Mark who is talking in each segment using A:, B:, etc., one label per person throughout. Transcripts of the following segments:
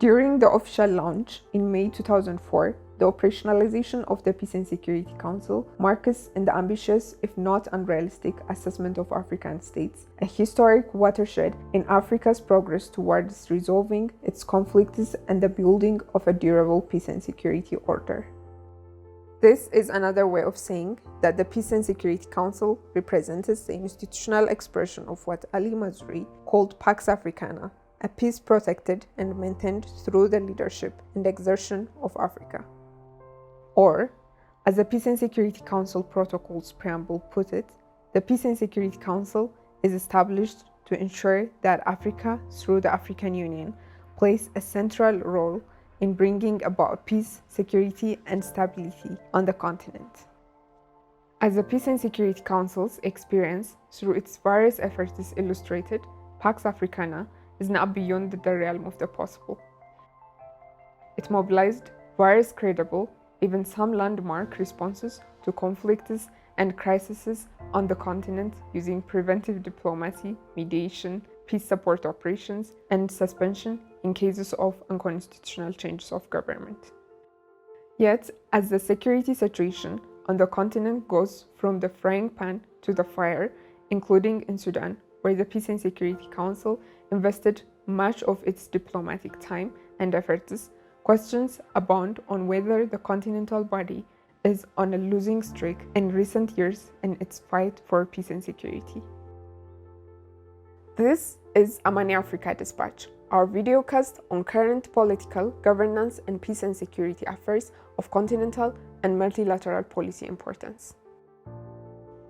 A: During the official launch in May 2004, the operationalization of the Peace and Security Council marks an ambitious, if not unrealistic, assessment of African states, a historic watershed in Africa's progress towards resolving its conflicts and the building of a durable peace and security order. This is another way of saying that the Peace and Security Council represents the institutional expression of what Ali Mazrui called Pax Africana, a peace protected and maintained through the leadership and exertion of Africa. Or, as the Peace and Security Council Protocol's preamble put it, the Peace and Security Council is established to ensure that Africa, through the African Union, plays a central role in bringing about peace, security, and stability on the continent. As the Peace and Security Council's experience through its various efforts is illustrated, Pax Africana is now beyond the realm of the possible. It mobilized various credible, even some landmark responses to conflicts and crises on the continent using preventive diplomacy, mediation, peace support operations, and suspension in cases of unconstitutional changes of government. Yet, as the security situation on the continent goes from the frying pan to the fire, including in Sudan, where the Peace and Security Council invested much of its diplomatic time and efforts, questions abound on whether the continental body is on a losing streak in recent years in its fight for peace and security. This is Amani Africa Dispatch, our videocast on current political, governance, and peace and security affairs of continental and multilateral policy importance.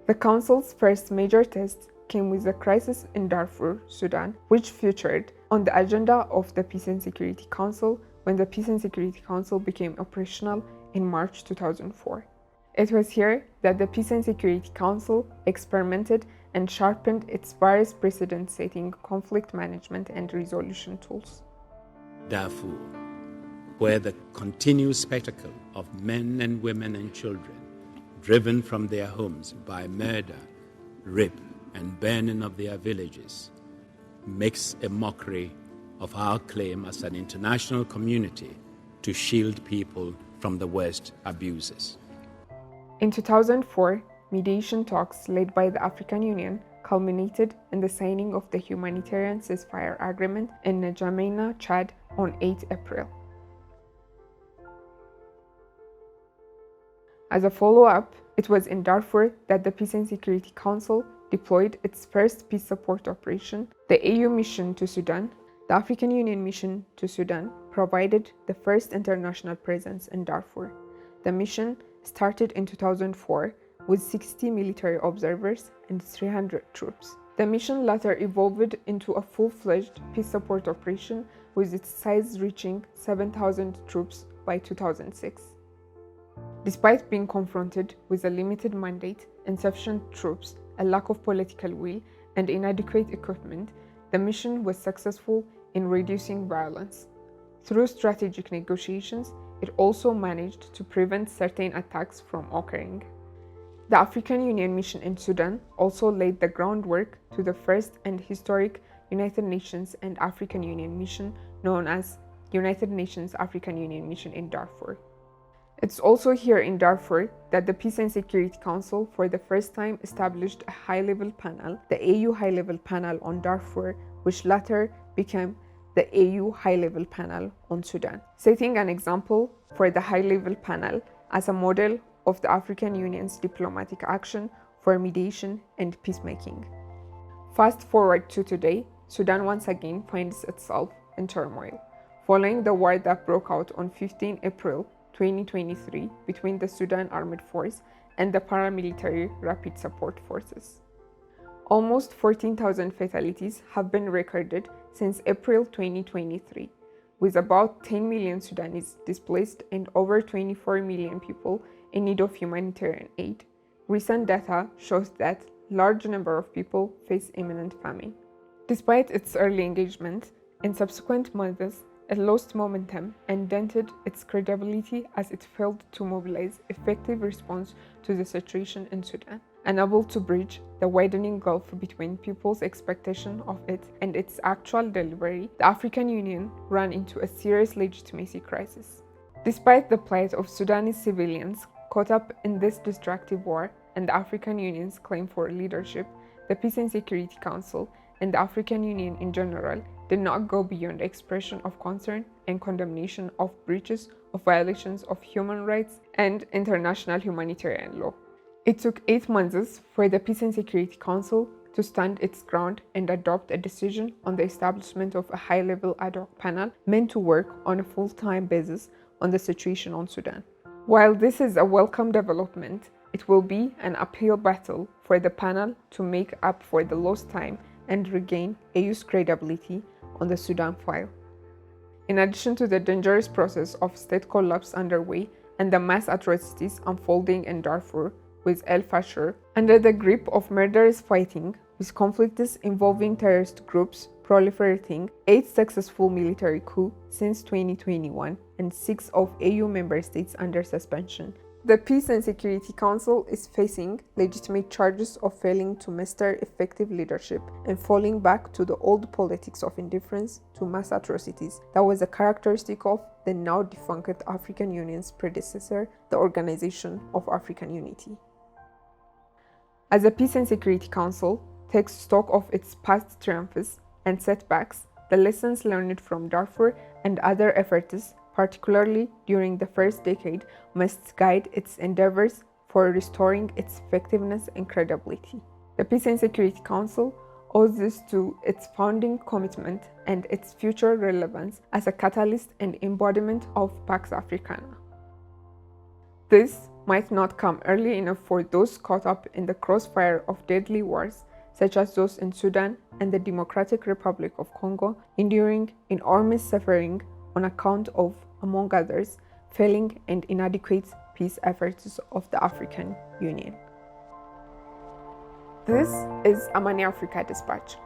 A: The Council's first major test came with the crisis in Darfur, Sudan, which featured on the agenda of the Peace and Security Council when the Peace and Security Council became operational in March 2004. It was here that the Peace and Security Council experimented and sharpened its various precedent-setting conflict management and resolution tools.
B: Darfur, where the continuous spectacle of men and women and children driven from their homes by murder, rape, and burning of their villages makes a mockery of our claim as an international community to shield people from the worst abuses.
A: In 2004, mediation talks led by the African Union culminated in the signing of the humanitarian ceasefire agreement in N'Djamena, Chad on 8 April. As a follow-up, it was in Darfur that the Peace and Security Council deployed its first peace support operation. The AU mission to Sudan, the African Union mission to Sudan, provided the first international presence in Darfur. The mission started in 2004 with 60 military observers and 300 troops. The mission later evolved into a full-fledged peace support operation with its size reaching 7,000 troops by 2006. Despite being confronted with a limited mandate, insufficient troops, a lack of political will, and inadequate equipment, the mission was successful in reducing violence. Through strategic negotiations, it also managed to prevent certain attacks from occurring. The African Union mission in Sudan also laid the groundwork to the first and historic United Nations and African Union mission known as United Nations African Union Mission in Darfur. It's also here in Darfur that the Peace and Security Council for the first time established a high-level panel, the AU High-Level Panel on Darfur, which later became the AU High-Level Panel on Sudan, setting an example for the High-Level Panel as a model of the African Union's diplomatic action for mediation and peacemaking. Fast forward to today, Sudan once again finds itself in turmoil, following the war that broke out on 15 April 2023 between the Sudan Armed Force and the paramilitary Rapid Support Forces. Almost 14,000 fatalities have been recorded since April 2023, with about 10 million Sudanese displaced and over 24 million people in need of humanitarian aid. Recent data shows that a large number of people face imminent famine. Despite its early engagement, in subsequent months, it lost momentum and dented its credibility as it failed to mobilize effective response to the situation in Sudan. unable to bridge the widening gulf between people's expectation of it and its actual delivery, the African Union ran into a serious legitimacy crisis. Despite the plight of Sudanese civilians caught up in this destructive war and the African Union's claim for leadership, the Peace and Security Council and the African Union in general did not go beyond expression of concern and condemnation of breaches of violations of human rights and international humanitarian law. It took 8 months for the Peace and Security Council to stand its ground and adopt a decision on the establishment of a high-level ad hoc panel meant to work on a full-time basis on the situation on Sudan. While this is a welcome development, it will be an uphill battle for the panel to make up for the lost time and regain AU's credibility on the Sudan file. In addition to the dangerous process of state collapse underway and the mass atrocities unfolding in Darfur, with al-Fashir under the grip of murderous fighting, with conflicts involving terrorist groups proliferating, 8 successful military coups since 2021, and 6 of AU member states under suspension. The Peace and Security Council is facing legitimate charges of failing to muster effective leadership and falling back to the old politics of indifference to mass atrocities that was a characteristic of the now defunct African Union's predecessor, the Organization of African Unity. As the Peace and Security Council takes stock of its past triumphs and setbacks, the lessons learned from Darfur and other efforts, particularly during the first decade, must guide its endeavors for restoring its effectiveness and credibility. The Peace and Security Council owes this to its founding commitment and its future relevance as a catalyst and embodiment of Pax Africana. This might not come early enough for those caught up in the crossfire of deadly wars, such as those in Sudan and the Democratic Republic of Congo, enduring enormous suffering on account of, among others, failing and inadequate peace efforts of the African Union. This is Amani Africa Dispatch.